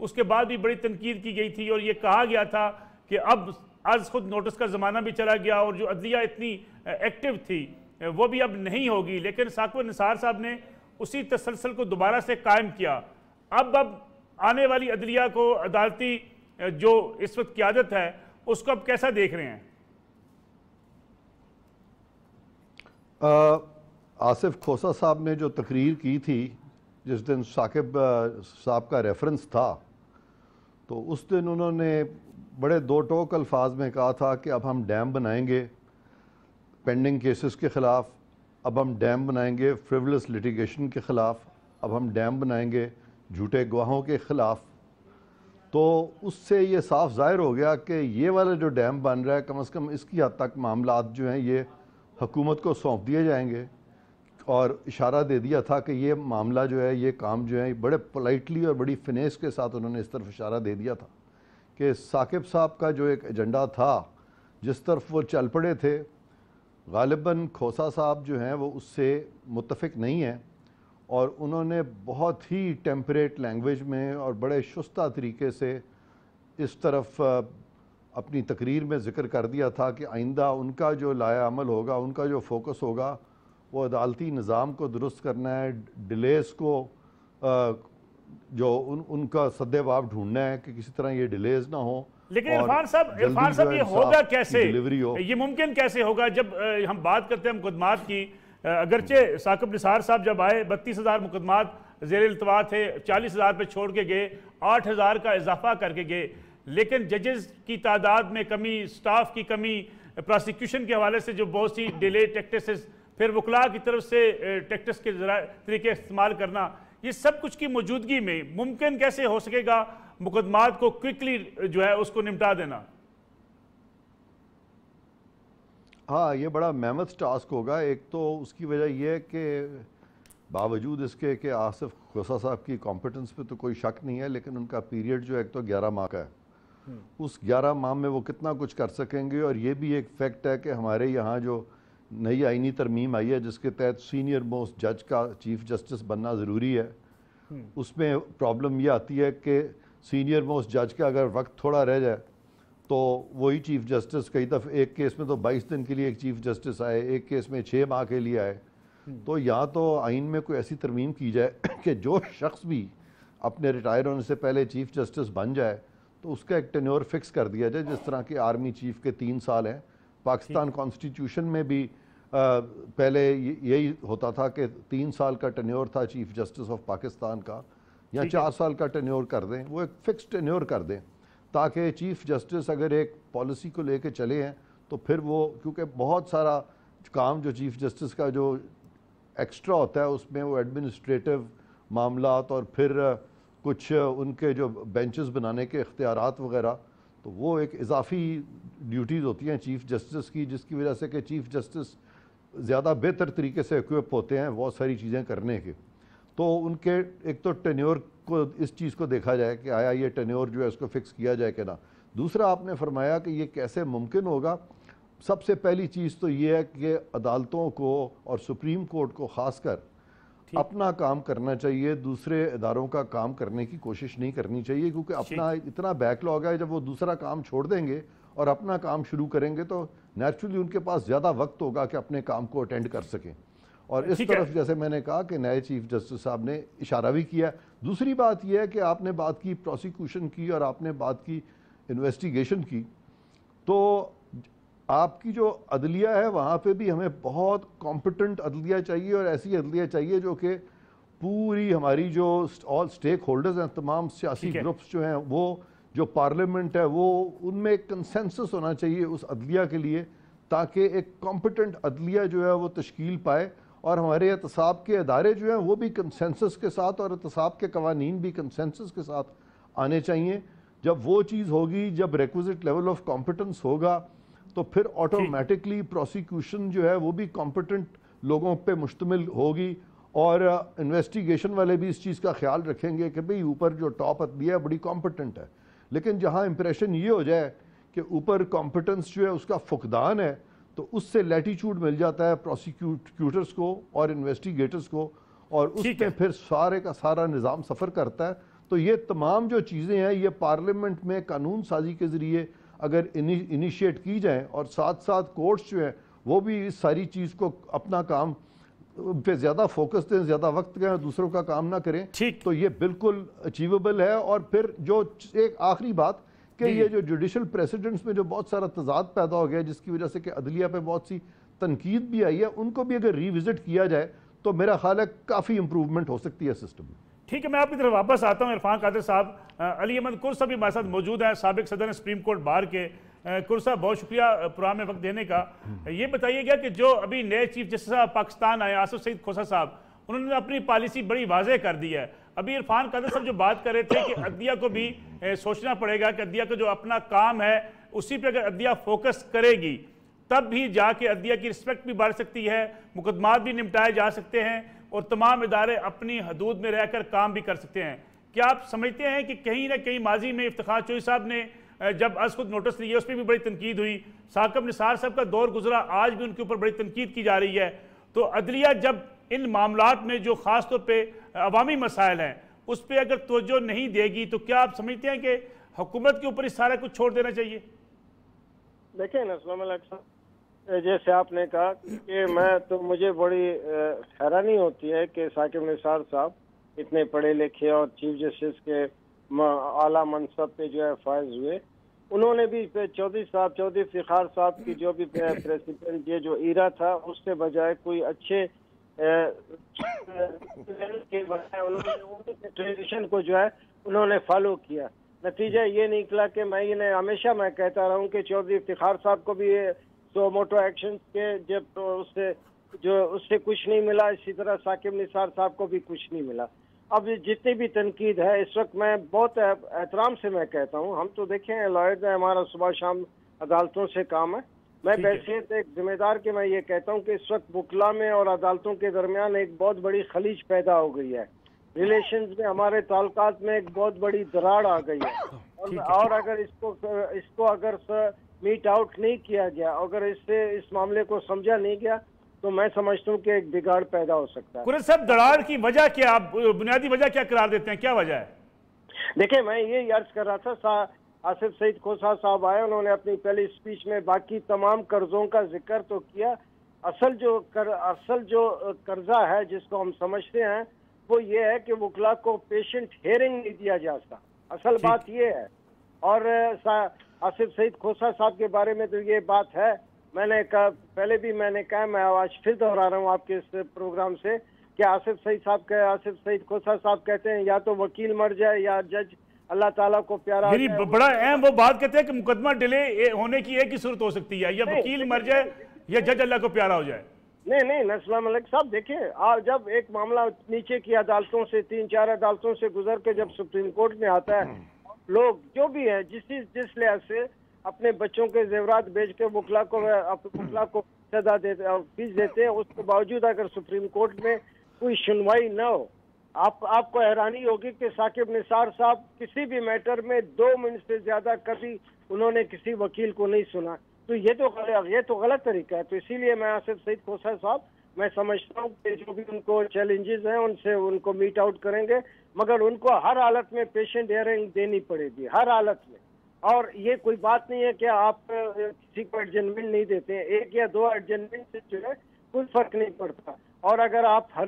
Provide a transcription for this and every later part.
اس کے بعد بھی بڑی تنقید کی گئی تھی اور یہ کہا گیا تھا کہ اب از خود نوٹس کا زمانہ بھی چلا گیا اور جو عدلیہ اتنی ایکٹیو تھی وہ بھی اب نہیں ہوگی، لیکن ثاقب نثار صاحب نے اسی تسلسل کو دوبارہ سے قائم کیا۔ اب آنے والی عدلیہ کو، عدالتی جو اس وقت قیادت ہے، اس کو اب کیسا دیکھ رہے ہیں؟ آصف کھوسہ صاحب نے جو تقریر کی تھی جس دن ثاقب صاحب کا ریفرنس تھا، تو اس دن انہوں نے بڑے دو ٹوک الفاظ میں کہا تھا کہ اب ہم ڈیم بنائیں گے پینڈنگ کیسز کے خلاف، اب ہم ڈیم بنائیں گے فریولس لیٹیگیشن کے خلاف، اب ہم ڈیم بنائیں گے جھوٹے گواہوں کے خلاف۔ تو اس سے یہ صاف ظاہر ہو گیا کہ یہ والا جو ڈیم بن رہا ہے کم از کم اس کی حد تک معاملات جو ہیں یہ حکومت کو سونپ دیے جائیں گے، اور اشارہ دے دیا تھا کہ یہ معاملہ جو ہے، یہ کام جو ہے بڑے پولائٹلی اور بڑی فنیس کے ساتھ انہوں نے اس طرف اشارہ دے دیا تھا کہ ثاقب صاحب کا جو ایک ایجنڈا تھا جس طرف وہ چل پڑے تھے، غالباً کھوسہ صاحب جو ہیں وہ اس سے متفق نہیں ہیں، اور انہوں نے بہت ہی ٹیمپریٹ لینگویج میں اور بڑے شستہ طریقے سے اس طرف اپنی تقریر میں ذکر کر دیا تھا کہ آئندہ ان کا جو لائحہ عمل ہوگا، ان کا جو فوکس ہوگا وہ عدالتی نظام کو درست کرنا ہے، ڈیلیز کو جو ان کا سدباب ڈھونڈنا ہے کہ کسی طرح یہ ڈیلیز نہ ہوں۔ لیکن عرفان صاحب یہ ہوگا کیسے؟ یہ ممکن کیسے ہوگا جب ہم بات کرتے ہیں مقدمات کی؟ اگرچہ ثاقب نثار صاحب جب آئے 32,000 مقدمات زیر التوا تھے، 40,000 پہ چھوڑ کے گئے، 8,000 کا اضافہ کر کے گئے، لیکن ججز کی تعداد میں کمی، سٹاف کی کمی، پراسیکیوشن کے حوالے سے جو بہت سی ڈیلے ٹیکٹسز، پھر وکلاء کی طرف سے ٹیکٹس کے طریقے استعمال کرنا، یہ سب کچھ کی موجودگی میں ممکن کیسے ہو سکے گا مقدمات کو کوئکلی جو ہے اس کو نمٹا دینا؟ ہاں، یہ بڑا میمتھ ٹاسک ہوگا۔ ایک تو اس کی وجہ یہ ہے کہ باوجود اس کے کہ آصف کھوسہ صاحب کی کمپیٹنس پہ تو کوئی شک نہیں ہے، لیکن ان کا پیریڈ جو ایک تو 11 ماہ کا ہے، اس 11 ماہ میں وہ کتنا کچھ کر سکیں گے۔ اور یہ بھی ایک فیکٹ ہے کہ ہمارے یہاں جو نئی آئینی ترمیم آئی ہے جس کے تحت سینئر موسٹ جج کا چیف جسٹس بننا ضروری ہے، اس میں پرابلم یہ آتی ہے کہ سینئر موسٹ جج کا اگر وقت تھوڑا رہ جائے تو وہی چیف جسٹس کئی دفعہ ایک کیس میں تو 22 دن کے لیے ایک چیف جسٹس آئے، ایک کیس میں 6 ماہ کے لیے آئے۔ تو یا تو آئین میں کوئی ایسی ترمیم کی جائے کہ جو شخص بھی اپنے ریٹائر ہونے سے پہلے چیف جسٹس بن جائے تو اس کا ایک ٹینیور فکس کر دیا جائے، جس طرح کہ آرمی چیف کے 3 سال ہیں۔ پاکستان کانسٹیٹیوشن میں بھی پہلے یہی ہوتا تھا کہ 3 سال کا ٹینیور تھا چیف جسٹس آف پاکستان کا، یا 4 سال کا ٹینیور کر دیں، وہ ایک فکس ٹینیور کر دیں تاکہ چیف جسٹس اگر ایک پالیسی کو لے کے چلے ہیں تو پھر وہ، کیونکہ بہت سارا کام جو چیف جسٹس کا جو ایکسٹرا ہوتا ہے اس میں وہ ایڈمنسٹریٹو معاملات اور پھر کچھ ان کے جو بینچز بنانے کے اختیارات وغیرہ، تو وہ ایک اضافی ڈیوٹیز ہوتی ہیں چیف جسٹس کی، جس کی وجہ سے کہ چیف جسٹس زیادہ بہتر طریقے سے ایکوپ ہوتے ہیں بہت ساری چیزیں کرنے کے۔ تو ان کے ایک تو ٹینیور کو، اس چیز کو دیکھا جائے کہ آیا یہ ٹینیور جو ہے اس کو فکس کیا جائے کہ نہ۔ دوسرا آپ نے فرمایا کہ یہ کیسے ممکن ہوگا۔ سب سے پہلی چیز تو یہ ہے کہ عدالتوں کو اور سپریم کورٹ کو خاص کر اپنا کام کرنا چاہیے، دوسرے اداروں کا کام کرنے کی کوشش نہیں کرنی چاہیے، کیونکہ اپنا اتنا بیک لاگ ہے، جب وہ دوسرا کام چھوڑ دیں گے اور اپنا کام شروع کریں گے تو نیچرلی ان کے پاس زیادہ وقت ہوگا کہ اپنے کام کو اٹینڈ کر سکیں۔ اور اس طرف جیسے میں نے کہا کہ نئے چیف جسٹس صاحب نے اشارہ بھی کیا۔ دوسری بات یہ ہے کہ آپ نے بات کی پروسیکیوشن کی اور آپ نے بات کی انویسٹیگیشن کی، تو آپ کی جو عدلیہ ہے وہاں پہ بھی ہمیں بہت کمپیٹنٹ عدلیہ چاہیے، اور ایسی عدلیہ چاہیے جو کہ پوری ہماری جو آل سٹیک ہولڈرز ہیں، تمام سیاسی گروپس جو ہیں، وہ جو پارلیمنٹ ہے، وہ ان میں ایک کنسنسس ہونا چاہیے اس عدلیہ کے لیے، تاکہ ایک کمپیٹنٹ عدلیہ جو ہے وہ تشکیل پائے، اور ہمارے احتساب کے ادارے جو ہیں وہ بھی کنسنسس کے ساتھ، اور احتساب کے قوانین بھی کنسنسس کے ساتھ آنے چاہیے۔ جب وہ چیز ہوگی، جب ریکوزٹ لیول آف کمپیٹنس ہوگا، تو پھر آٹومیٹکلی پروسیکیوشن جو ہے وہ بھی کمپیٹنٹ لوگوں پہ مشتمل ہوگی، اور انویسٹیگیشن والے بھی اس چیز کا خیال رکھیں گے کہ بھئی اوپر جو ٹاپ عدلیہ ہے بڑی کمپیٹنٹ ہے۔ لیکن جہاں امپریشن یہ ہو جائے کہ اوپر کمپیٹنس جو ہے اس کا فقدان ہے، تو اس سے لیٹیچیوڈ مل جاتا ہے پروسیکیوٹرز کو اور انویسٹیگیٹرز کو، اور اس میں پھر سارے کا سارا نظام سفر کرتا ہے۔ تو یہ تمام جو چیزیں ہیں یہ پارلیمنٹ میں قانون سازی کے ذریعے اگر انیشیٹ کی جائیں اور ساتھ ساتھ کورٹس جو ہیں وہ بھی اس ساری چیز کو اپنا کام پہ زیادہ فوکس دیں، زیادہ وقت دیں اور دوسروں کا کام نہ کریں، تو یہ بالکل اچیویبل ہے۔ اور پھر جو ایک آخری بات کہ یہ جو جوڈیشل پریسیڈنٹس میں جو بہت سارا تضاد پیدا ہو گیا جس کی وجہ سے کہ عدلیہ پہ بہت سی تنقید بھی آئی ہے، ان کو بھی اگر ریوزٹ کیا جائے تو میرا خیال ہے کافی امپروومنٹ ہو سکتی ہے سسٹم میں۔ ٹھیک ہے، میں آپ کی طرف واپس آتا ہوں۔ عرفان قادر صاحب، علی احمد کر صاحب بھی ہمارے ساتھ موجود ہیں، سابق صدر سپریم کورٹ بار کے۔ کر صاحب بہت شکریہ پروگرام میں وقت دینے کا۔ یہ بتائیے گا کہ جو ابھی نئے چیف جسٹس پاکستان آئے آصف سعید کھوسہ صاحب، انہوں نے اپنی پالیسی بڑی واضح کر دی ہے۔ ابھی عرفان قادر صاحب جو بات کر رہے تھے کہ عدلیہ کو بھی سوچنا پڑے گا کہ عدلیہ کا جو اپنا کام ہے اسی پہ اگر عدلیہ فوکس کرے گی تب بھی جا کے عدلیہ کی رسپیکٹ بھی بڑھ سکتی ہے، مقدمات بھی نمٹائے جا سکتے ہیں اور تمام ادارے اپنی حدود میں رہ کر کام بھی کر سکتے ہیں۔ کیا آپ سمجھتے ہیں کہ کہیں نہ کہیں ماضی میں افتخار چوہدری صاحب نے جب از خود نوٹس لیے اس پہ بھی بڑی تنقید ہوئی، ثاقب نثار صاحب کا دور گزرا، آج بھی ان کے اوپر بڑی تنقید کی جا رہی ہے، تو عدلیہ جب ان معاملات میں جو خاص طور پہ عوامی مسائل ہیں اس پہ اگر توجہ نہیں دے گی تو کیا آپ سمجھتے ہیں کہ حکومت کے اوپر اس سارا کچھ چھوڑ دینا چاہیے؟ دیکھیں نا اسلام علیکم صاحب، جیسے آپ نے کہا کہ مجھے بڑی حیرانی ہوتی ہے کہ ثاقب نثار صاحب اتنے پڑھے لکھے اور چیف جسٹس کے اعلیٰ منصب پہ جو ہے فائز ہوئے، انہوں نے بھی چودھری افتخار صاحب کی جو بھی پریسیڈنٹ یہ جو ایرا تھا اس سے بجائے کوئی اچھے کے بجائے انہوں نے ٹریڈیشن کو جو ہے انہوں نے فالو کیا۔ نتیجہ یہ نکلا کہ ہمیشہ میں کہتا رہا ہوں کہ چودھری افتخار صاحب کو بھی سو موٹو ایکشن کے جب اس سے کچھ نہیں ملا، اسی طرح ثاقب نثار صاحب کو بھی کچھ نہیں ملا۔ اب جتنی بھی تنقید ہے اس وقت میں بہت احترام سے میں کہتا ہوں، ہم تو دیکھیں لائرز ہیں، ہمارا صبح شام عدالتوں سے کام ہے، میں بحیثیت ایک ذمہ دار کے میں یہ کہتا ہوں کہ اس وقت وکلا میں اور عدالتوں کے درمیان ایک بہت بڑی خلیج پیدا ہو گئی ہے، ریلیشنز میں ہمارے تعلقات میں ایک بہت بڑی دراڑ آ گئی ہے، اور اگر اس کو اگر میٹ آؤٹ نہیں کیا گیا، اگر اس معاملے کو سمجھا نہیں گیا تو میں سمجھتا ہوں کہ ایک بگاڑ پیدا ہو سکتا ہے۔ قرۃ صاحب، دراڑ کی وجہ کیا، آپ بنیادی وجہ کیا قرار دیتے ہیں، کیا وجہ ہے؟ دیکھیں میں یہ عرض کر رہا تھا، آصف سعید کھوسہ صاحب آئے، انہوں نے اپنی پہلی اسپیچ میں باقی تمام قرضوں کا ذکر تو کیا، اصل جو قرضہ ہے جس کو ہم سمجھتے ہیں وہ یہ ہے کہ وکلا کو پیشنٹ ہیئرنگ نہیں دیا جاتا، اصل بات یہ ہے۔ اور آصف سعید کھوسہ صاحب کے بارے میں تو یہ بات ہے، میں نے کہا پہلے بھی، میں نے کہا، میں آج پھر دہرا رہا ہوں آپ کے اس پروگرام سے کہ آصف سعید کھوسہ صاحب کہتے ہیں یا تو وکیل مر جائے یا جج اللہ تعالیٰ کو پیارا، یعنی بڑا اہم وہ بات کہتے ہیں کہ مقدمہ ڈیلے ہونے کی ایک ہی صورت ہو سکتی ہے، یا وکیل مر جائے یا جج اللہ کو پیارا ہو جائے۔ نہیں اسلام علیکم صاحب، دیکھیں جب ایک معاملہ نیچے کی عدالتوں سے 3-4 عدالتوں سے گزر کے جب سپریم کورٹ میں آتا ہے، لوگ جو بھی ہے جس لحاظ سے اپنے بچوں کے زیورات بیچ کے وکلا کو سزا دیتے اور فیس دیتے ہیں، اس کے باوجود اگر سپریم کورٹ میں کوئی سنوائی نہ ہو، آپ کو حیرانی ہوگی کہ ثاقب نثار صاحب کسی بھی میٹر میں 2 منٹ سے زیادہ کبھی انہوں نے کسی وکیل کو نہیں سنا، تو یہ تو غلط طریقہ ہے۔ تو اسی لیے میں آصف سعید کھوسہ صاحب، میں سمجھتا ہوں کہ جو بھی ان کو چیلنجز ہیں ان کو میٹ آؤٹ کریں گے، مگر ان کو ہر حالت میں پیشنٹ ہیئرنگ دینی پڑے گی، ہر حالت میں۔ اور یہ کوئی بات نہیں ہے کہ آپ کسی کو ایڈجسٹمنٹ نہیں دیتے ہیں، 1 یا 2 ایڈجسٹمنٹ سے جو ہے کوئی فرق نہیں پڑتا، اور اگر آپ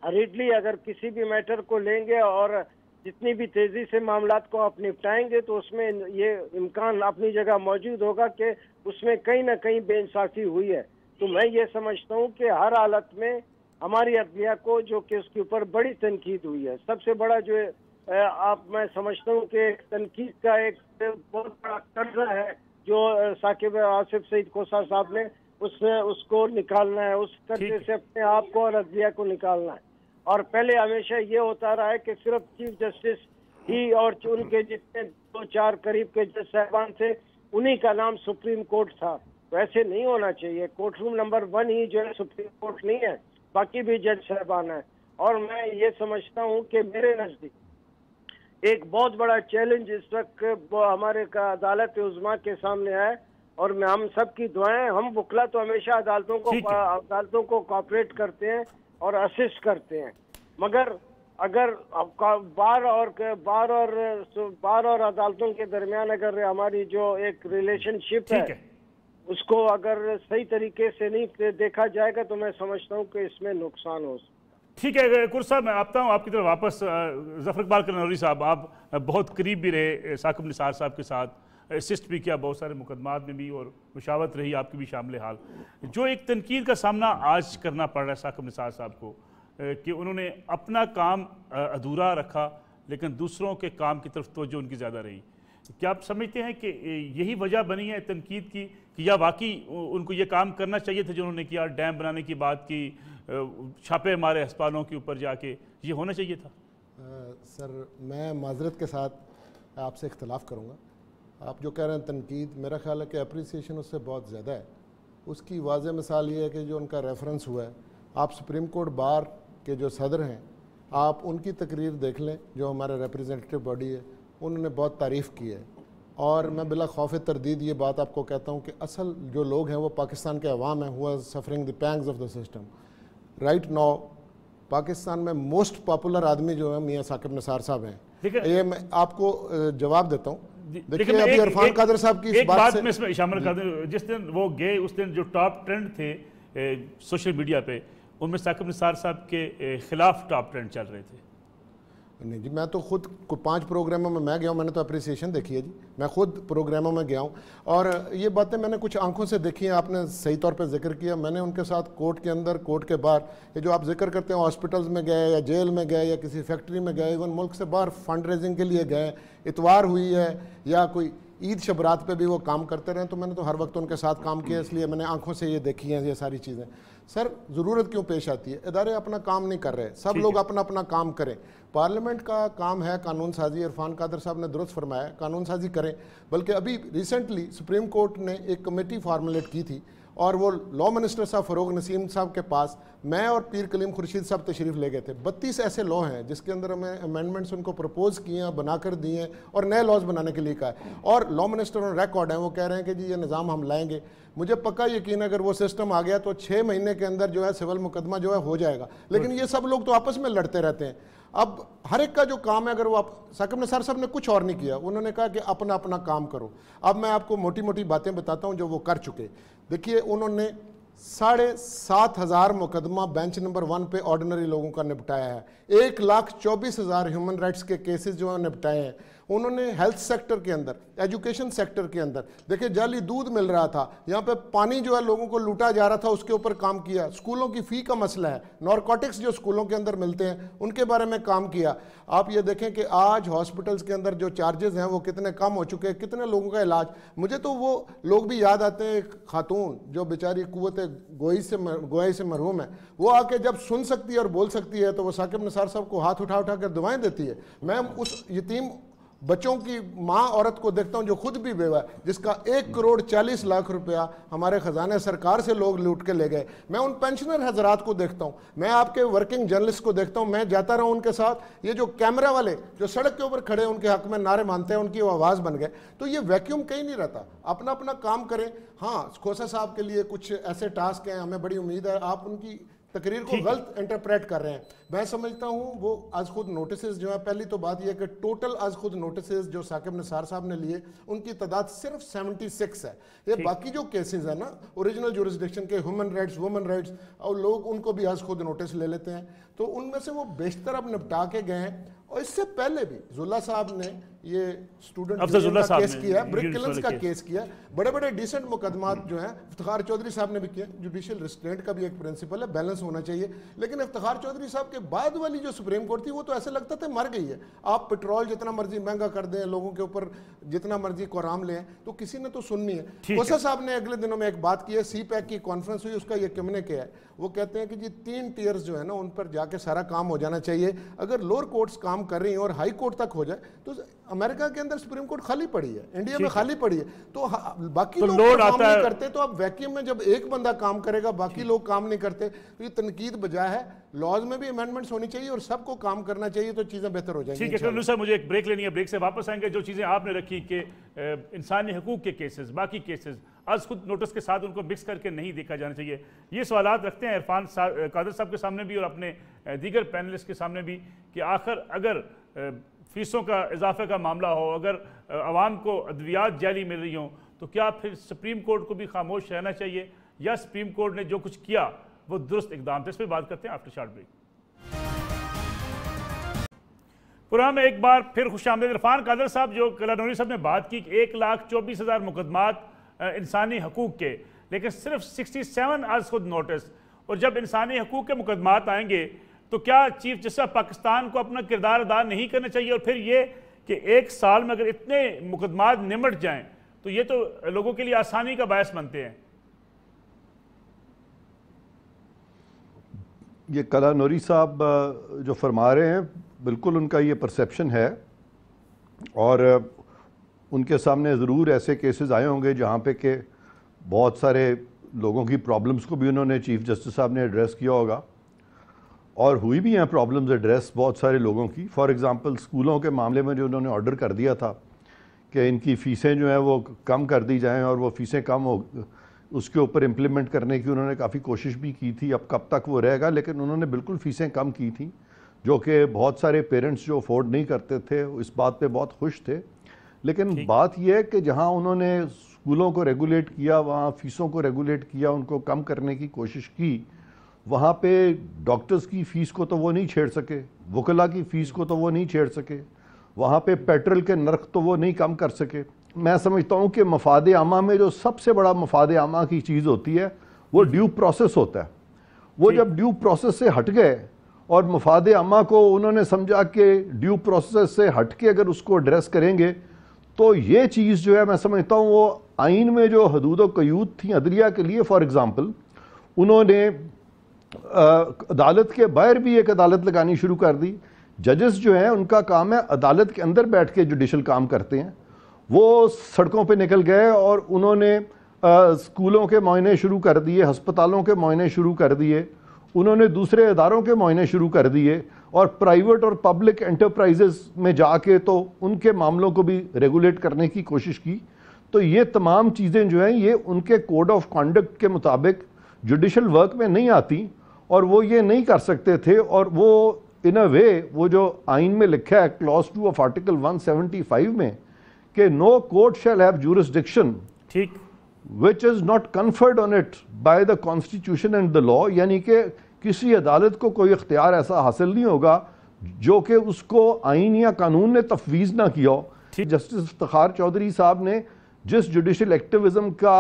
ہریڈلی اگر کسی بھی میٹر کو لیں گے اور جتنی بھی تیزی سے معاملات کو آپ نپٹائیں گے تو اس میں یہ امکان اپنی جگہ موجود ہوگا کہ اس میں کہیں نہ کہیں بے انصافی ہوئی ہے۔ تو میں یہ سمجھتا ہوں کہ ہر حالت میں ہماری عدلیہ کو جو کہ اس کے اوپر بڑی تنقید ہوئی ہے، سب سے بڑا جو میں سمجھتا ہوں کہ تنقید کا ایک بہت بڑا قرضہ ہے جو ثاقب آصف سعید کھوسہ صاحب نے اس کو نکالنا ہے، اس قرضے سے اپنے آپ کو اور عدلیہ کو نکالنا ہے۔ اور پہلے ہمیشہ یہ ہوتا رہا ہے کہ صرف چیف جسٹس ہی اور ان کے جتنے 2-4 قریب کے جج صاحبان تھے انہی کا نام سپریم کورٹ تھا، ویسے نہیں ہونا چاہیے۔ کورٹ روم نمبر 1 ہی جو ہے سپریم کورٹ نہیں ہے، باقی بھی جج صاحبان ہیں۔ اور میں یہ سمجھتا ہوں کہ میرے نزدیک ایک بہت بڑا چیلنج اس وقت ہمارے عدالت عظمیٰ کے سامنے ہے، اور ہم سب کی دعائیں، ہم وکلا تو ہمیشہ عدالتوں کو کوآپریٹ کرتے ہیں اور اسسٹ کرتے ہیں، مگر اگر بار اور عدالتوں کے درمیان اگر ہماری جو ایک ریلیشن شپ ہے اس کو اگر صحیح طریقے سے نہیں دیکھا جائے گا تو میں سمجھتا ہوں کہ اس میں نقصان ہو سکتا ہے۔ ٹھیک ہے قرص صاحب، میں آتا ہوں آپ کی طرف واپس۔ ظفر اقبال قلندروی صاحب، آپ بہت قریب بھی رہے ثاقب نثار صاحب کے ساتھ، اسسٹ بھی کیا بہت سارے مقدمات میں بھی، اور مشاورت رہی آپ کی بھی شامل حال۔ جو ایک تنقید کا سامنا آج کرنا پڑ رہا ہے ثاقب نثار صاحب کو کہ انہوں نے اپنا کام ادھورا رکھا لیکن دوسروں کے کام کی طرف توجہ ان کی زیادہ رہی، کیا آپ سمجھتے ہیں کہ یہی وجہ بنی ہے تنقید کی، کہ یا واقعی ان کو یہ کام کرنا چاہیے تھا جو انہوں نے کیا، ڈیم بنانے کی بات کی، چھاپے مارے ہسپتالوں کے اوپر جا کے، یہ ہونا چاہیے تھا؟ سر میں معذرت کے ساتھ آپ سے اختلاف کروں گا۔ آپ جو کہہ رہے ہیں تنقید، میرا خیال ہے کہ اپریسیشن اس سے بہت زیادہ ہے۔ اس کی واضح مثال یہ ہے کہ جو ان کا ریفرنس ہوا ہے، آپ سپریم کورٹ بار کے جو صدر ہیں، آپ ان کی تقریر دیکھ لیں، جو ہمارا ریپریزنٹیو باڈی ہے، انہوں نے بہت تعریف کی ہے۔ اور میں بلا خوف تردید یہ بات آپ کو کہتا ہوں کہ اصل جو لوگ ہیں وہ پاکستان کے عوام ہیں، who suffering the pangs of the system right now. Pakistan میں موسٹ پاپولر آدمی جو ہے میاں ثاقب نثار صاحب ہیں۔ یہ میں آپ کو جواب دیتا ہوں، دیکھیں ابھی عرفان قادر صاحب کی ایک بات میں اس میں شامل کر دوں، جس دن وہ گئے اس دن جو ٹاپ ٹرینڈ تھے سوشل میڈیا پہ، ان میں ثاقب نثار صاحب کے خلاف ٹاپ ٹرینڈ چل رہے تھے۔ نہیں جی، میں تو خود 5 پروگراموں میں گیا ہوں، میں نے تو اپریسیشن دیکھی ہے جی، میں خود پروگراموں میں گیا ہوں، اور یہ باتیں میں نے کچھ آنکھوں سے دیکھی ہیں۔ آپ نے صحیح طور پہ ذکر کیا، میں نے ان کے ساتھ کورٹ کے اندر، کورٹ کے باہر، یہ جو آپ ذکر کرتے ہیں ہاسپٹلز میں گئے یا جیل میں گئے یا کسی فیکٹری میں گئے، ایون ملک سے باہر فنڈ ریزنگ کے لیے گئے، اتوار ہوئی ہے یا کوئی عید شبرات پہ بھی وہ کام کرتے رہے، تو میں نے تو ہر وقت ان کے ساتھ کام کیا، اس لیے میں نے آنکھوں سے یہ دیکھی ہیں یہ ساری چیزیں۔ سر ضرورت کیوں پیش آتی ہے؟ ادارے اپنا کام نہیں کر رہے، سب لوگ اپنا اپنا کام کریں۔ پارلیمنٹ کا کام ہے قانون سازی، عرفان قادر صاحب نے درست فرمایا، قانون سازی کریں۔ بلکہ ابھی ریسنٹلی سپریم کورٹ نے ایک کمیٹی فارمولیٹ کی تھی، اور وہ لا منسٹر صاحب فروغ نسیم صاحب کے پاس میں اور پیر کلیم خورشید صاحب تشریف لے گئے تھے۔ 32 ایسے لا ہیں جس کے اندر ہمیں امینڈمنٹس ان کو پرپوز کیے ہیں، بنا کر دیے ہیں، اور نئے لاز بنانے کے لیے کہا ہے، اور لا منسٹر آن ریکارڈ ہیں، وہ کہہ رہے ہیں کہ جی یہ نظام ہم لائیں گے۔ مجھے پکا یقین اگر وہ سسٹم آ گیا تو 6 مہینے کے اندر جو ہے سول مقدمہ جو ہے ہو جائے گا، لیکن یہ سب لوگ تو آپس میں لڑتے رہتے ہیں۔ اب ہر ایک کا جو کام ہے، اگر وہ ثاقب نثار صاحب نے کچھ اور نہیں کیا، انہوں نے کہا کہ اپنا اپنا کام کرو۔ اب میں آپ کو موٹی موٹی باتیں بتاتا ہوں جو وہ کر چکے۔ دیکھیے انہوں نے 7,500 مقدمہ بینچ نمبر 1 پہ آرڈنری لوگوں کا نپٹایا ہے، 1,24,000 ہیومن رائٹس کے کیسز جو ہیں نپٹائے ہیں۔ انہوں نے ہیلتھ سیکٹر کے اندر، ایجوکیشن سیکٹر کے اندر، دیکھیں جعلی دودھ مل رہا تھا، یہاں پہ پانی جو ہے لوگوں کو لوٹا جا رہا تھا، اس کے اوپر کام کیا۔ اسکولوں کی فی کا مسئلہ ہے، نارکوٹکس جو اسکولوں کے اندر ملتے ہیں ان کے بارے میں کام کیا۔ آپ یہ دیکھیں کہ آج ہاسپٹلز کے اندر جو چارجز ہیں وہ کتنے کم ہو چکے ہیں، کتنے لوگوں کا علاج۔ مجھے تو وہ لوگ بھی یاد آتے ہیں، ایک خاتون جو بیچاری قوت گوئی سے محروم ہے، وہ آ کے جب سن سکتی ہے اور بول سکتی ہے تو وہ ثاقب نثار صاحب کو ہاتھ اٹھا کر دعائیں دیتی ہے۔ میں اس یتیم بچوں کی ماں عورت کو دیکھتا ہوں جو خود بھی بیوہ ہے، جس کا 1,40,00,000 روپیہ ہمارے خزانے سرکار سے لوگ لوٹ کے لے گئے۔ میں ان پینشنر حضرات کو دیکھتا ہوں، میں آپ کے ورکنگ جرنلسٹ کو دیکھتا ہوں، میں جاتا رہا ہوں ان کے ساتھ، یہ جو کیمرہ والے جو سڑک کے اوپر کھڑے ان کے حق میں نعرے مانتے ہیں، ان کی وہ آواز بن گئے۔ تو یہ ویکیوم کہیں نہیں رہتا، اپنا اپنا کام کریں۔ ہاں کھوسا صاحب کے لیے کچھ ایسے ٹاسک ہیں، ہمیں بڑی امید ہے آپ ان کی تقریر کو غلط انٹرپریٹ کر رہے ہیں۔ میں سمجھتا ہوں وہ از خود نوٹسز جو ہیں، پہلی تو بات یہ کہ ٹوٹل از خود نوٹسز جو ثاقب نثار صاحب نے لیے ان کی تعداد صرف 76 ہے۔ یہ باقی جو کیسز ہیں نا اوریجنل جورسڈکشن کے، ہیومن رائٹس، وومن رائٹس، اور لوگ ان کو بھی از خود نوٹس لے لیتے ہیں، تو ان میں سے وہ بیشتر اب نپٹا کے گئے ہیں۔ اور اس سے پہلے بھی زلہ صاحب نے یہ اسٹوڈنٹ کا کیس کیا، برک کلنز کا کیس کیا، بڑے بڑے ڈیسنٹ مقدمات جو ہیں افتخار چودھری صاحب نے بھی کیا۔ جوڈیشل ریسٹرینٹ کا بھی ایک پرنسپل ہے، بیلنس ہونا چاہیے، لیکن افتخار چودھری صاحب کے بعد والی جو سپریم کورٹ تھی وہ تو ایسے لگتا تھا مر گئی ہے۔ آپ پٹرول جتنا مرضی مہنگا کر دیں، لوگوں کے اوپر جتنا مرضی قرام لیں، تو کسی نے تو سننی ہے۔ کوسا صاحب نے اگلے دنوں میں ایک بات کی ہے، سی پیک کی کانفرنس ہوئی، اس کا یہ کمنے کیا ہے، وہ کہتے ہیں کہ جی 3 ٹیئرز جو ہے نا ان پر جا کے سارا کام ہو جانا چاہیے۔ اگر لوور کورٹس کام کر رہی ہیں اور ہائی کورٹ تک ہو جائے تو امریکہ کے اندر سپریم کورٹ خالی پڑی ہے، انڈیا میں خالی پڑی ہے، تو باقی لوگ کام نہیں کرتے، تو اب ویکیوم میں جب ایک بندہ کام کرے گا باقی لوگ کام نہیں کرتے، تو یہ تنقید بجا ہے۔ لاز میں بھی امینڈمنٹس ہونی چاہیے اور سب کو کام کرنا چاہیے، تو چیزیں بہتر ہو جائیں گی۔ ٹھیک ہے صاحب، مجھے ایک بریک لینی ہے، بریک سے واپس آئیں گے۔ جو چیزیں آپ نے رکھی کہ انسانی حقوق کے کیسز، باقی کیسز، از خود نوٹس کے ساتھ ان کو مکس کر کے نہیں دیکھا جانا چاہیے. یہ سوالات رکھتے ہیں عرفان قادر صاحب کے سامنے بھی اور اپنے دیگر پینلسٹ کے سامنے بھی کہ آخر اگر فیسوں کا اضافے کا معاملہ ہو, اگر عوام کو ادویات جعلی مل رہی ہوں, تو کیا پھر سپریم کورٹ کو بھی خاموش رہنا چاہیے یا سپریم کورٹ نے جو کچھ کیا وہ درست اقدام تھا؟ اس پہ بات کرتے ہیں آفٹر شارٹ بریک. پروگرام میں ایک بار پھر خوش آمدید. عرفان قادر صاحب, جو کلانوری صاحب نے بات کی کہ 1,24,000 مقدمات انسانی حقوق کے, لیکن صرف 67 از خود نوٹس, اور جب انسانی حقوق کے مقدمات آئیں گے تو کیا چیف جسٹس پاکستان کو اپنا کردار ادا نہیں کرنا چاہیے؟ اور پھر یہ کہ ایک سال میں اگر اتنے مقدمات نمٹ جائیں تو یہ تو لوگوں کے لیے آسانی کا باعث بنتے ہیں. یہ کلانوری صاحب جو فرما رہے ہیں بالکل ان کا یہ پرسیپشن ہے, اور ان کے سامنے ضرور ایسے کیسز آئے ہوں گے جہاں پہ کہ بہت سارے لوگوں کی پرابلمز کو بھی انہوں نے چیف جسٹس صاحب نے ایڈریس کیا ہوگا, اور ہوئی بھی ہیں پرابلمز ایڈریس بہت سارے لوگوں کی. فار ایگزامپل اسکولوں کے معاملے میں جو انہوں نے آرڈر کر دیا تھا کہ ان کی فیسیں جو ہیں وہ کم کر دی جائیں, اور وہ فیسیں کم ہو اس کے اوپر امپلیمنٹ کرنے کی انہوں نے کافی کوشش بھی کی تھی. اب کب تک وہ رہے گا, لیکن انہوں نے بالکل فیسیں کم کی تھیں, جو کہ بہت سارے پیرنٹس جو افورڈ نہیں کرتے تھے اس بات پہ بہت خوش تھے. لیکن بات یہ ہے کہ جہاں انہوں نے اسکولوں کو ریگولیٹ کیا, وہاں فیسوں کو ریگولیٹ کیا, ان کو کم کرنے کی کوشش کی, وہاں پہ ڈاکٹرز کی فیس کو تو وہ نہیں چھیڑ سکے, وکلا کی فیس کو تو وہ نہیں چھیڑ سکے, وہاں پہ پیٹرول کے نرخ تو وہ نہیں کم کر سکے. میں سمجھتا ہوں کہ مفاد عامہ میں جو سب سے بڑا مفاد عامہ کی چیز ہوتی ہے وہ ڈیو پروسیس ہوتا ہے. وہ جب ڈیو پروسیس سے ہٹ گئے اور مفاد عامہ کو انہوں نے سمجھا کہ ڈیو پروسیس سے ہٹ کے اگر اس کو ایڈریس کریں گے تو یہ چیز جو ہے میں سمجھتا ہوں وہ آئین میں جو حدود و قیود تھیں عدلیہ کے لیے, فار ایگزامپل انہوں نے عدالت کے باہر بھی ایک عدالت لگانی شروع کر دی. ججز جو ہیں ان کا کام ہے عدالت کے اندر بیٹھ کے جوڈیشل کام کرتے ہیں, وہ سڑکوں پہ نکل گئے اور انہوں نے اسکولوں کے معائنے شروع کر دیے, ہسپتالوں کے معائنے شروع کر دیے, انہوں نے دوسرے اداروں کے معائنے شروع کر دیے, اور پرائیویٹ اور پبلک انٹرپرائزز میں جا کے تو ان کے معاملوں کو بھی ریگولیٹ کرنے کی کوشش کی. تو یہ تمام چیزیں جو ہیں یہ ان کے کوڈ آف کانڈکٹ کے مطابق جوڈیشل ورک میں نہیں آتی, اور وہ یہ نہیں کر سکتے تھے. اور وہ ان اے وے وہ جو آئین میں لکھا ہے کلاس 2 آف آرٹیکل 175 میں کہ no court shall have jurisdiction which is not conferred on it by the constitution and the law, یعنی کہ کسی عدالت کو کوئی اختیار ایسا حاصل نہیں ہوگا جو کہ اس کو آئین یا قانون نے تفویض نہ کیا ہو. جسٹس افتخار چودھری صاحب نے جس جوڈیشل ایکٹیویزم کا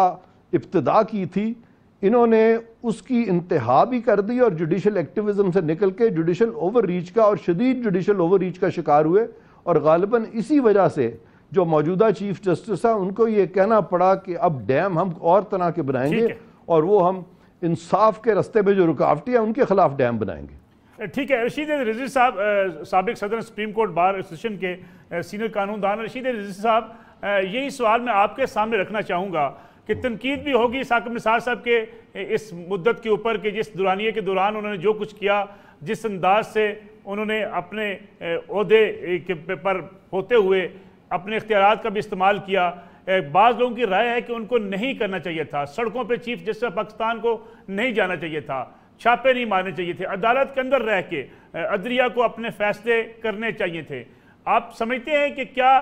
ابتدا کی تھی, انہوں نے اس کی انتہا بھی کر دی اور جوڈیشل ایکٹیویزم سے نکل کے جوڈیشل اوور ریچ کا اور شدید جوڈیشل اوور ریچ کا شکار ہوئے. اور غالباً اسی وجہ سے جو موجودہ چیف جسٹس ہیں ان کو یہ کہنا پڑا کہ اب ڈیم ہم اور طرح کے بنائیں گے, اور وہ ہم انصاف کے رستے میں جو رکاوٹیں ہیں ان کے خلاف ڈیم بنائیں گے. ٹھیک ہے. رشید رضوی صاحب, سابق صدر سپریم کورٹ بار ایسوسیشن کے سینئر قانون دان. رشید رضوی صاحب, یہی سوال میں آپ کے سامنے رکھنا چاہوں گا کہ تنقید بھی ہوگی ثاقب نثار صاحب کے اس مدت کے اوپر کہ جس دورانیے کے دوران انہوں نے جو کچھ کیا, جس انداز سے انہوں نے اپنے عہدے پر ہوتے ہوئے اپنے اختیارات کا بھی استعمال کیا. بعض لوگوں کی رائے ہے کہ ان کو نہیں کرنا چاہیے تھا, سڑکوں پہ چیف جسٹس پاکستان کو نہیں جانا چاہیے تھا, چھاپے نہیں مارنے چاہیے تھے, عدالت کے اندر رہ کے عدلیہ کو اپنے فیصلے کرنے چاہیے تھے. آپ سمجھتے ہیں کہ کیا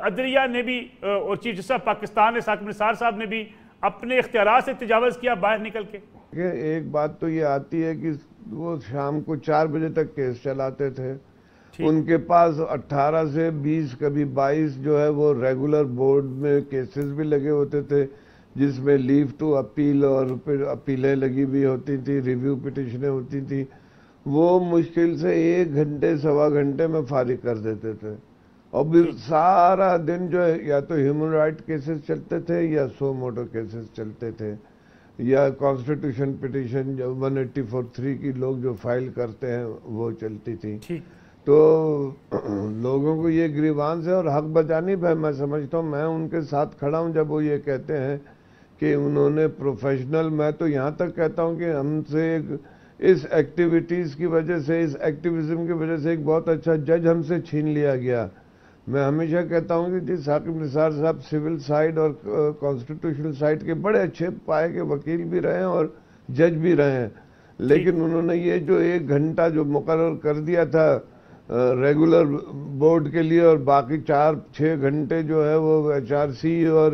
عدلیہ نے بھی اور چیف جسٹس پاکستان نے ثاقب نثار صاحب نے بھی اپنے اختیارات سے تجاوز کیا باہر نکل کے؟ ایک بات تو یہ آتی ہے کہ وہ شام کو 4 بجے تک کیس چلاتے تھے, ان کے پاس 18 سے 20 کبھی 22 جو ہے وہ ریگولر بورڈ میں کیسز بھی لگے ہوتے تھے, جس میں لیو ٹو اپیل اور پھر اپیلیں لگی بھی ہوتی تھی, ریویو پٹیشنیں ہوتی تھی. وہ مشکل سے 1 گھنٹے سوا گھنٹے میں فارغ کر دیتے تھے, اور پھر سارا دن جو ہے یا تو ہیومن رائٹ کیسز چلتے تھے یا سو موٹو کیسز چلتے تھے, یا کانسٹیٹیوشن پٹیشن 184(3) کی لوگ جو فائل کرتے ہیں وہ چلتی تھی. تو لوگوں کو یہ گریوانس ہے اور حق بجانی پہ میں سمجھتا ہوں, میں ان کے ساتھ کھڑا ہوں جب وہ یہ کہتے ہیں کہ انہوں نے پروفیشنل, میں تو یہاں تک کہتا ہوں کہ ہم سے اس ایکٹیویٹیز کی وجہ سے, اس ایکٹیویزم کی وجہ سے ایک بہت اچھا جج ہم سے چھین لیا گیا. میں ہمیشہ کہتا ہوں کہ جی ثاقب نثار صاحب سول سائڈ اور کانسٹیٹیوشنل سائڈ کے بڑے اچھے پائے کے وکیل بھی رہے ہیں اور جج بھی رہے ہیں، لیکن انہوں نے یہ جو 1 گھنٹہ جو مقرر کر دیا تھا ریگولر بورڈ کے لیے اور باقی 4-6 گھنٹے جو ہے وہ HRC اور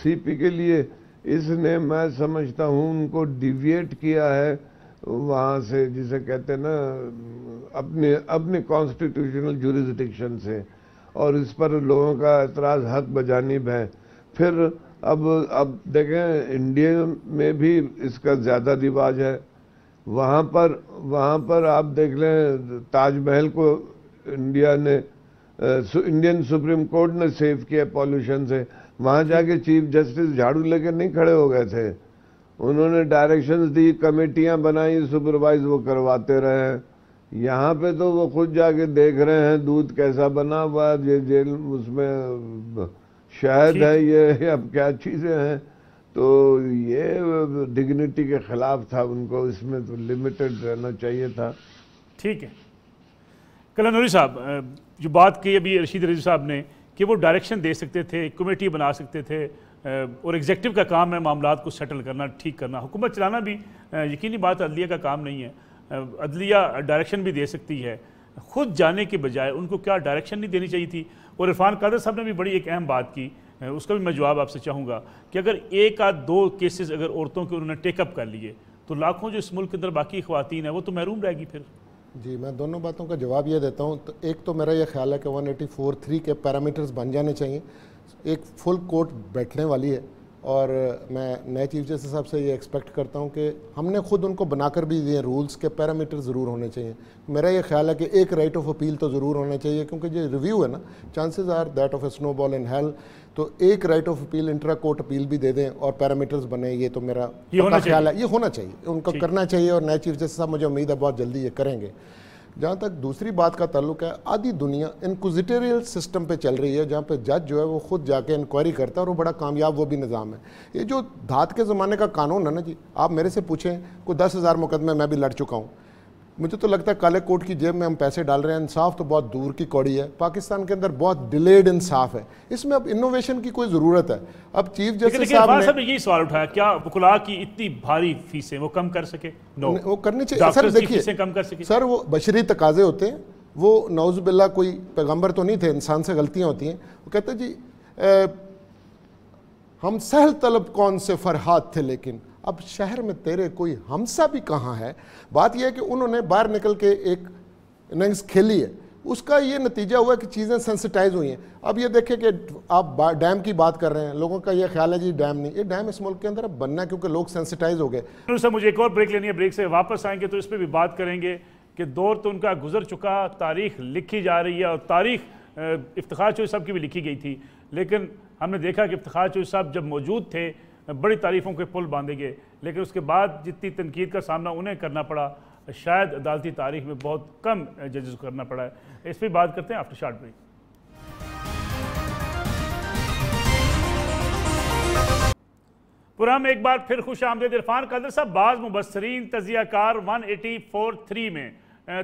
CP کے لیے، اس نے میں سمجھتا ہوں ان کو ڈیویٹ کیا ہے وہاں سے، جسے کہتے ہیں نا اپنے کانسٹیٹیوشنل جوریسڈکشن سے، اور اس پر لوگوں کا اعتراض حق بجانب ہے۔ پھر اب دیکھیں انڈیا میں بھی اس کا زیادہ رواج ہے، وہاں پر آپ دیکھ لیں تاج محل کو انڈین سپریم کورٹ نے سیو کیا پالوشن سے، وہاں جا کے چیف جسٹس جھاڑو لے کے نہیں کھڑے ہو گئے تھے، انہوں نے ڈائریکشنز دی، کمیٹیاں بنائی، سپروائز وہ کرواتے رہے۔ یہاں پہ تو وہ خود جا کے دیکھ رہے ہیں دودھ کیسا بنا ہوا، یہ جیل اس میں شہد ہے، یہ اب کیا چیزیں ہیں، تو یہ ڈگنیٹی کے خلاف تھا، ان کو اس میں تو لمیٹڈ رہنا چاہیے تھا۔ ٹھیک ہے، کلن نوری صاحب جو بات کی ابھی رشید رضوی صاحب نے کہ وہ ڈائریکشن دے سکتے تھے، کمیٹی بنا سکتے تھے، اور ایگزیکٹو کا کام ہے معاملات کو سیٹل کرنا، ٹھیک کرنا، حکومت چلانا بھی یقینی بات عدلیہ کا کام نہیں ہے، عدلیہ ڈائریکشن بھی دے سکتی ہے، خود جانے کے بجائے ان کو کیا ڈائریکشن نہیں دینی چاہیے تھی؟ اور عرفان قادر صاحب نے بھی بڑی ایک اہم بات کی، اس کا بھی میں جواب آپ سے چاہوں گا کہ اگر 1-2 کیسز اگر عورتوں کے انہوں نے ٹیک اپ کر لیے تو لاکھوں جو اس ملک کے اندر باقی خواتین ہیں وہ تو محروم رہ گی پھر۔ جی میں دونوں باتوں کا جواب یہ دیتا ہوں، تو ایک تو میرا یہ خیال ہے کہ 184(3) کے پیرامیٹرز بن جانے چاہیے، ایک فل کورٹ بیٹھنے والی ہے، اور میں نئے چیف جسٹس صاحب سے یہ ایکسپیکٹ کرتا ہوں کہ ہم نے خود ان کو بنا کر بھی دیے رولز کے پیرامیٹر ضرور ہونے چاہیے۔ میرا یہ خیال ہے کہ ایک رائٹ آف اپیل تو ضرور ہونا چاہیے، کیونکہ جو ریویو ہے نا، چانسز آر دیٹ آف اے سنو بال ان ہیل، تو ایک right of appeal intra court appeal بھی دے دیں اور پیرامیٹرز بنے، یہ تو میرا خیال ہے، یہ ہونا چاہیے، ان کو کرنا چاہیے، اور نئے چیف جسٹس صاحب مجھے امید ہے بہت جلدی یہ کریں گے۔ جہاں تک دوسری بات کا تعلق ہے، آدھی دنیا انکوزیٹریل سسٹم پہ چل رہی ہے، جہاں پہ جج جو ہے وہ خود جا کے انکوائری کرتا ہے، اور وہ بڑا کامیاب وہ بھی نظام ہے۔ یہ جو دھات کے زمانے کا قانون ہے نا جی، آپ میرے سے پوچھیں کوئی 10,000 مقدمے میں بھی لڑ چکا ہوں، مجھے تو لگتا ہے کالے کوٹ کی جیب میں ہم پیسے ڈال رہے ہیں، انصاف تو بہت دور کی کوڑی ہے، پاکستان کے اندر بہت ڈیلیڈ انصاف ہے، اس میں اب انوویشن کی کوئی ضرورت ہے۔ اب چیف جسٹس صاحب نے یہی سوال اٹھایا، کیا وکلاء کی اتنی بھاری فیسیں وہ کم کر سکے؟ وہ کرنی چاہیے سر، دیکھیے سر وہ بشری تقاضے ہوتے ہیں، وہ نعوذ باللہ کوئی پیغمبر تو نہیں تھے، انسان سے غلطیاں ہوتی ہیں، وہ کہتے ہیں جی ہم سہل طلب کون سے فرحات تھے، لیکن اب شہر میں تیرے کوئی ہمسا بھی کہاں ہے۔ بات یہ ہے کہ انہوں نے باہر نکل کے ایک اننگز کھیلی ہے، اس کا یہ نتیجہ ہوا کہ چیزیں سینسٹائز ہوئی ہیں۔ اب یہ دیکھیں کہ آپ ڈیم کی بات کر رہے ہیں، لوگوں کا یہ خیال ہے جی ڈیم نہیں، یہ ڈیم اس ملک کے اندر اب بننا ہے کیونکہ لوگ سینسٹائز ہو گئے۔ سر مجھے ایک اور بریک لینی ہے، بریک سے واپس آئیں گے تو اس پہ بھی بات کریں گے کہ دور تو ان کا گزر چکا، تاریخ لکھی جا رہی ہے، اور تاریخ افتخار چوہدری صاحب کی بھی لکھی گئی تھی، لیکن ہم نے دیکھا کہ افتخار چوہدری صاحب جب موجود تھے بڑی تعریفوں کے پل باندھے گئے، لیکن اس کے بعد جتنی تنقید کا سامنا انہیں کرنا پڑا شاید عدالتی تاریخ میں بہت کم ججز کو کرنا پڑا ہے۔ اس پہ بات کرتے ہیں آفٹر شارٹ بریک۔ پروگرام میں ایک بار پھر خوش آمدید۔ عرفان قادر صاحب، بعض مبصرین تجزیہ کار 184(3) میں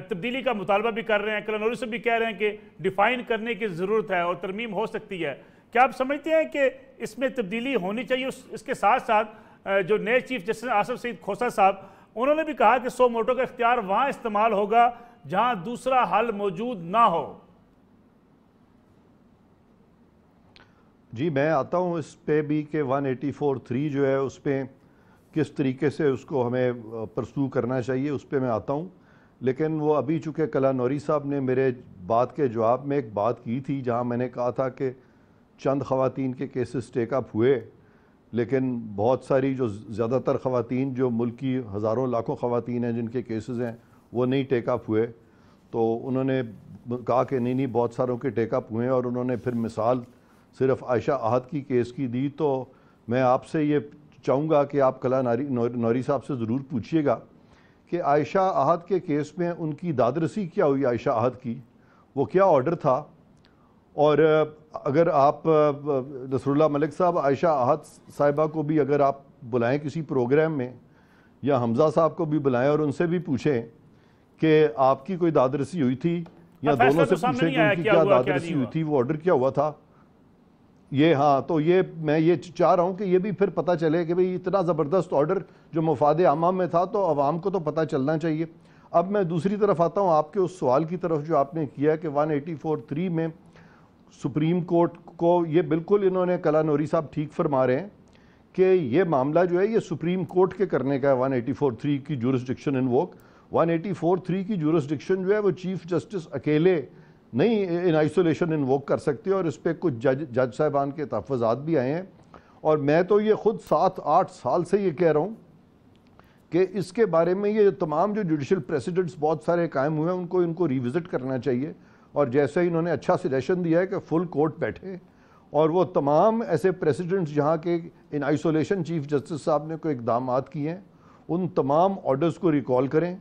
تبدیلی کا مطالبہ بھی کر رہے ہیں، کلن نوری سے بھی کہہ رہے ہیں کہ ڈیفائن کرنے کی ضرورت ہے اور ترمیم ہو سکتی ہے، کیا آپ سمجھتے ہیں کہ اس میں تبدیلی ہونی چاہیے؟ اس کے ساتھ ساتھ جو نئے چیف جسٹس آصف سعید کھوسہ صاحب، انہوں نے بھی کہا کہ سو موٹو کا اختیار وہاں استعمال ہوگا جہاں دوسرا حل موجود نہ ہو۔ جی میں آتا ہوں اس پہ بھی کہ 184(3) جو ہے اس پہ کس طریقے سے اس کو ہمیں پرسو کرنا چاہیے، اس پہ میں آتا ہوں، لیکن وہ ابھی چونکہ کلن نوری صاحب نے میرے بات کے جواب میں ایک بات کی تھی جہاں میں نے کہا تھا کہ چند خواتین کے کیسز ٹیک اپ ہوئے، لیکن بہت ساری جو زیادہ تر خواتین جو ملک کی ہزاروں لاکھوں خواتین ہیں جن کے کیسز ہیں وہ نہیں ٹیک اپ ہوئے، تو انہوں نے کہا کہ نہیں بہت ساروں کے ٹیک اپ ہوئے ہیں، اور انہوں نے پھر مثال صرف عائشہ احد کی کیس کی دی۔ تو میں آپ سے یہ چاہوں گا کہ آپ کلن نوری صاحب سے ضرور پوچھیے گا کہ عائشہ احد کے کیس میں ان کی داد رسی کیا ہوئی، عائشہ احد کی وہ کیا آرڈر تھا، اور اگر آپ نصر اللہ ملک صاحب عائشہ احد صاحبہ کو بھی اگر آپ بلائیں کسی پروگرام میں، یا حمزہ صاحب کو بھی بلائیں اور ان سے بھی پوچھیں کہ آپ کی کوئی داد رسی ہوئی تھی یا دونوں سے پوچھیں کہ ان کی کیا دادرسی ہوئی تھی، وہ آرڈر کیا ہوا تھا یہ. ہاں تو یہ میں یہ چاہ رہا ہوں کہ یہ بھی پھر پتہ چلے کہ بھئی اتنا زبردست آرڈر جو مفاد عامہ میں تھا تو عوام کو تو پتہ چلنا چاہیے. اب میں دوسری طرف آتا ہوں آپ کے اس سوال کی طرف جو آپ نے کیا کہ 184(3) میں سپریم کورٹ کو، یہ بالکل انہوں نے کلا نوری صاحب ٹھیک فرما رہے ہیں کہ یہ معاملہ جو ہے یہ سپریم کورٹ کے کرنے کا ہے. 184(3) کی جورسڈکشن انووک، 184(3) کی جورسڈکشن جو ہے وہ چیف جسٹس اکیلے نہیں ان آئسولیشن انووک کر سکتے، اور اس پہ کچھ جج صاحبان کے تحفظات بھی آئے ہیں. اور میں تو یہ خود 7-8 سال سے یہ کہہ رہا ہوں کہ اس کے بارے میں یہ تمام جو جوڈیشل پریسیڈنٹس بہت سارے قائم ہوئے ہیں ان کو ریوزٹ کرنا چاہیے. اور جیسے انہوں نے اچھا سجیشن دیا ہے کہ فل کورٹ بیٹھے اور وہ تمام ایسے پریسیڈنٹس جہاں کے ان آئسولیشن چیف جسٹس صاحب نے کوئی اقدامات کیے ہیں ان تمام آرڈرز کو ریکال کریں،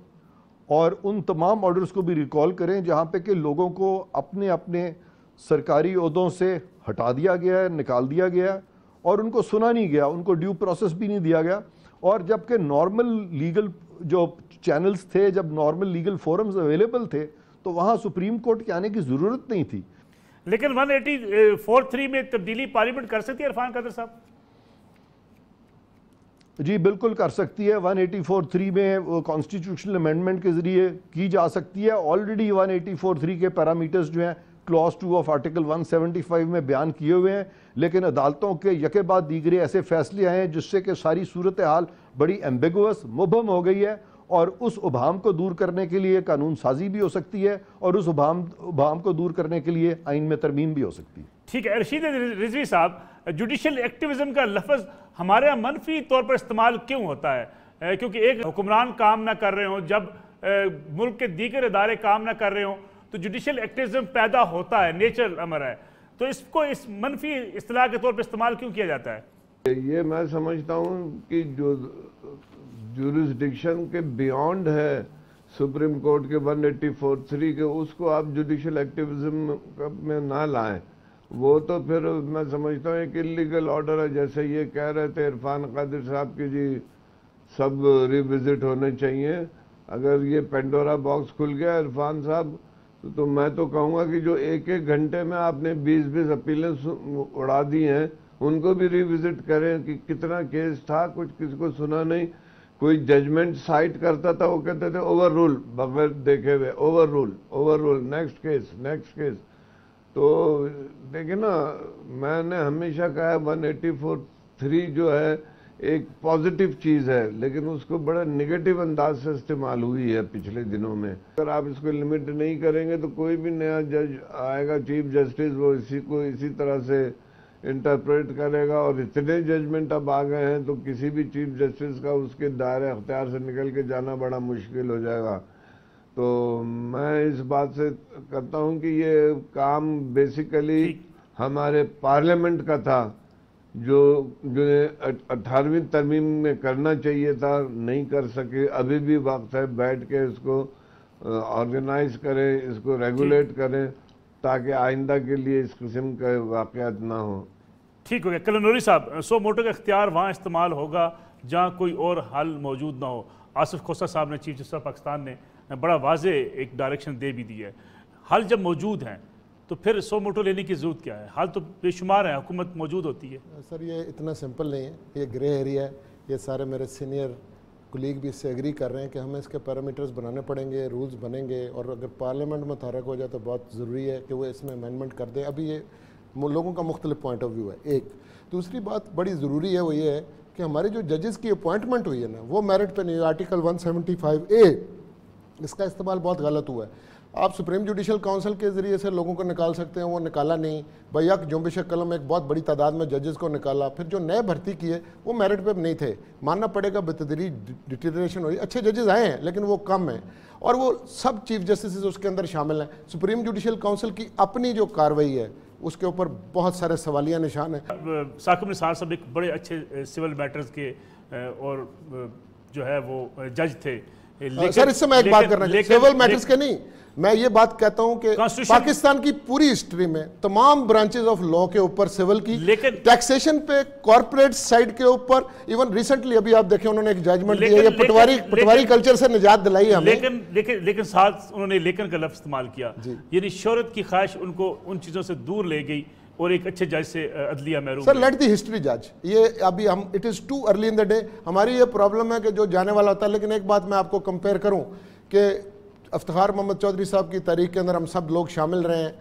اور ان تمام آرڈرز کو بھی ریکال کریں جہاں پہ کہ لوگوں کو اپنے اپنے سرکاری عہدوں سے ہٹا دیا گیا ہے، نکال دیا گیا ہے، اور ان کو سنا نہیں گیا، ان کو ڈیو پروسیس بھی نہیں دیا گیا. اور جبکہ نارمل لیگل جو چینلز تھے، جب نارمل لیگل فورمز اویلیبل تھے تو وہاں سپریم کورٹ کے آنے کی ضرورت نہیں تھی. لیکن 184(3) میں تبدیلی پارلیمنٹ کر سکتی ہے عرفان قادر صاحب؟ جی بالکل کر سکتی ہے. 184(3) میں کانسٹیٹیوشنل امینڈمنٹ کے ذریعے کی جا سکتی ہے. آلریڈی 184(3) کے پیرامیٹرز جو ہیں کلاس 2 آف آرٹیکل 175 میں بیان کیے ہوئے ہیں، لیکن عدالتوں کے یکے بعد دیگرے ایسے فیصلے آئے ہیں جس سے کہ ساری صورتحال بڑی ایمبیگوس، مبہم ہو گئی ہے، اور اس ابہام کو دور کرنے کے لیے قانون سازی بھی ہو سکتی ہے، اور اس ابہام کو دور کرنے کے لیے آئین میں ترمیم بھی ہو سکتی ہے. ٹھیک ہے. رشید رضوی صاحب، جوڈیشل ایکٹیویزم کا لفظ ہمارے یہاں منفی طور پر استعمال کیوں ہوتا ہے؟ کیونکہ ایک حکمران کام نہ کر رہے ہوں، جب ملک کے دیگر ادارے کام نہ کر رہے ہوں تو جوڈیشل ایکٹیویزم پیدا ہوتا ہے، نیچرل امر ہے. تو اس کو اس منفی اصطلاح کے طور پر استعمال کیوں کیا جاتا ہے؟ یہ میں سمجھتا ہوں کہ جو جورسڈکشن کے بیونڈ ہے سپریم کورٹ کے 184(3) کے، اس کو آپ جوڈیشل ایکٹیویزم میں نہ لائیں. وہ تو پھر میں سمجھتا ہوں ایک اللیگل آرڈر ہے. جیسے یہ کہہ رہے تھے عرفان قادر صاحب کی جی سب ریوزٹ ہونے چاہیے. اگر یہ پینڈورا باکس کھل گیا عرفان صاحب تو میں تو کہوں گا کہ جو ایک گھنٹے میں آپ نے 20 اپیلیں اڑا دی ہیں ان کو بھی ریوزٹ کریں کہ کتنا کیس تھا، کچھ کسی کو سنا نہیں. کوئی ججمنٹ سائٹ کرتا تھا وہ کہتے تھے اوور رول، بغیر دیکھے ہوئے اوور رول، نیکسٹ کیس. تو دیکھیں نا، میں نے ہمیشہ کہا ہے 184(3) جو ہے ایک پازیٹیو چیز ہے، لیکن اس کو بڑا نگیٹو انداز سے استعمال ہوئی ہے پچھلے دنوں میں. اگر آپ اس کو لمٹ نہیں کریں گے تو کوئی بھی نیا جج آئے گا، چیف جسٹس، وہ اسی طرح سے انٹرپریٹ کرے گا. اور اتنے ججمنٹ اب آ گئے ہیں تو کسی بھی چیف جسٹس کا اس کے دائرہ اختیار سے نکل کے جانا بڑا مشکل ہو جائے گا. تو میں اس بات سے کرتا ہوں کہ یہ کام بیسیکلی ہمارے پارلیمنٹ کا تھا جو 18ویں ترمیم میں کرنا چاہیے تھا، نہیں کر سکے. ابھی بھی وقت ہے، بیٹھ کے اس کو آرگنائز کریں، اس کو ریگولیٹ کریں تاکہ آئندہ کے لیے اس قسم کے واقعات نہ ہوں. ٹھیک ہو گیا. کلا نوری صاحب، سو موٹو کا اختیار وہاں استعمال ہوگا جہاں کوئی اور حل موجود نہ ہو. آصف کھوسہ صاحب نے، چیف جسٹس آف پاکستان نے بڑا واضح ایک ڈائریکشن دے بھی دی ہے. حل جب موجود ہیں تو پھر سو موٹو لینے کی ضرورت کیا ہے؟ حل تو بے شمار ہے، حکومت موجود ہوتی ہے. سر یہ اتنا سمپل نہیں ہے، یہ گرے ایریا ہے. یہ سارے میرے سینئر کولیگ بھی اس سے ایگری کر رہے ہیں کہ ہمیں اس کے پیرامیٹرز بنانے پڑیں گے، رولز بنیں گے، اور اگر پارلیمنٹ میں متحرک ہو جائے تو بہت ضروری ہے کہ وہ اس میں امینڈمنٹ کر دیں. ابھی یہ لوگوں کا مختلف پوائنٹ آف ویو ہے. ایک دوسری بات بڑی ضروری ہے، وہ یہ ہے کہ ہماری جو ججز کی اپوائنٹمنٹ ہوئی ہے نا، وہ میرٹ پہ نہیں. آرٹیکل 175(a) اس کا استعمال بہت غلط ہوا ہے. آپ سپریم جوڈیشل کونسل کے ذریعے سے لوگوں کو نکال سکتے ہیں، وہ نکالا نہیں. بیک جنبش قلم ایک بہت بڑی تعداد میں ججز کو نکالا. پھر جو نئے بھرتی کیے وہ میرٹ پہ نہیں تھے. ماننا پڑے گا بتدریج ڈیٹیریشن ہوئی. اچھے ججز آئے ہیں لیکن وہ کم ہیں، اور وہ سب چیف جسٹس اس کے اندر شامل ہیں. سپریم جوڈیشل کونسل کی اپنی جو کارروائی ہے اس کے اوپر بہت سارے سوالیہ نشان ہیں. ثاقب نثار صاحب ایک بڑے اچھے سول میٹرز کے اور جو ہے وہ جج تھے. سر اس سے میں ایک بات کرنا چاہتا ہوں، سیول میٹرز کے نہیں، میں یہ بات کہتا ہوں کہ پاکستان کی پوری ہسٹری میں تمام برانچز آف لا کے اوپر سیول کی، ٹیکسیشن پہ، کارپوریٹ سائڈ کے اوپر، ایون ریسنٹلی ابھی آپ دیکھیں انہوں نے ایک ججمنٹ دیا، یہ پٹواری کلچر سے نجات دلائی ہمیں، لیکن ساتھ انہوں نے لیکن کا لفظ استعمال کیا، یعنی شہرت کی خواہش ان کو ان چیزوں سے دور لے گئی اور ایک اچھے جج سے عدلیہ محروم۔ سر لیٹ دی ہسٹری جج، یہ ابھی ہم it is too early in the day, ہماری یہ پرابلم ہے کہ جو جانے والا ہوتا ہے، لیکن ایک بات میں آپ کو کمپیئر کروں کہ افتخار محمد چودھری صاحب کی تحریک کے اندر ہم سب لوگ شامل رہے ہیں،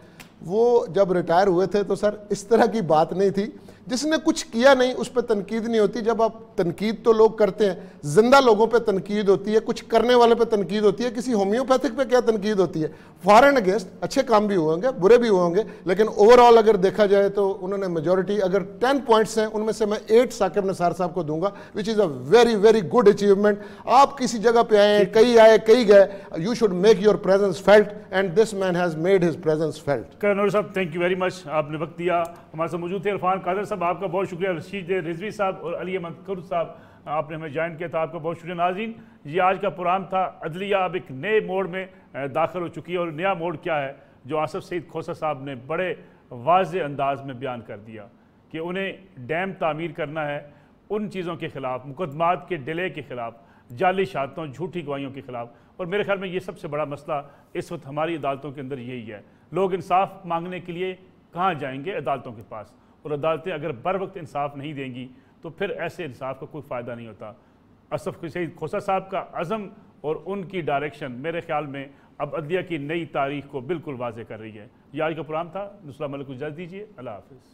وہ جب ریٹائر ہوئے تھے تو سر اس طرح کی بات نہیں تھی، جس نے کچھ کیا نہیں اس پہ تنقید نہیں ہوتی، جب آپ تنقید تو لوگ کرتے ہیں، زندہ لوگوں پہ تنقید ہوتی ہے، کچھ کرنے والے پہ تنقید ہوتی ہے، کسی ہومیوپیتھک پہ کیا تنقید ہوتی ہے، فار اینڈ اگینسٹ اچھے کام بھی ہوئے ہوں گے، برے بھی ہوئے ہوں گے، لیکن اوور آل اگر دیکھا جائے تو انہوں نے میجورٹی، اگر 10 پوائنٹس ہیں ان میں سے میں 8 ثاقب نثار صاحب کو دوں گا، which is a very very good achievement. آپ کسی جگہ پہ آئے کئی گئے، you should make your presence felt and this man has made his presence felt. Kiran Noor صاحب تھینک یو ویری مچ، آپ نے وقت دیا، ہمارے ساتھ موجود تھے عرفان قادر صاحب، آپ کا بہت شکریہ، رشید رضوی صاحب اور علی احمد کرد صاحب آپ نے ہمیں جوائن کیا تھا، آپ کا بہت شکریہ۔ ناظرین یہ آج کا پروگرام تھا، عدلیہ اب ایک نئے موڑ میں داخل ہو چکی ہے، اور نیا موڑ کیا ہے جو آصف سعید کھوسہ صاحب نے بڑے واضح انداز میں بیان کر دیا کہ انہیں ڈیم تعمیر کرنا ہے ان چیزوں کے خلاف، مقدمات کے ڈیلے کے خلاف، جعلی شہادتوں، جھوٹی گواہیوں کے خلاف، اور میرے خیال میں یہ سب سے بڑا مسئلہ اس وقت ہماری عدالتوں کے اندر یہی ہے، لوگ انصاف مانگنے کے لیے کہاں جائیں گے؟ عدالتوں کے پاس، اور عدالتیں اگر بر وقت انصاف نہیں دیں گی تو پھر ایسے انصاف کا کوئی فائدہ نہیں ہوتا۔ آصف سعید کھوسہ صاحب کا عزم اور ان کی ڈائریکشن میرے خیال میں اب عدلیہ کی نئی تاریخ کو بالکل واضح کر رہی ہے۔ یہ آج کا پروگرام تھا، نصرہ ملک کو اجازت دیجیے، اللہ حافظ۔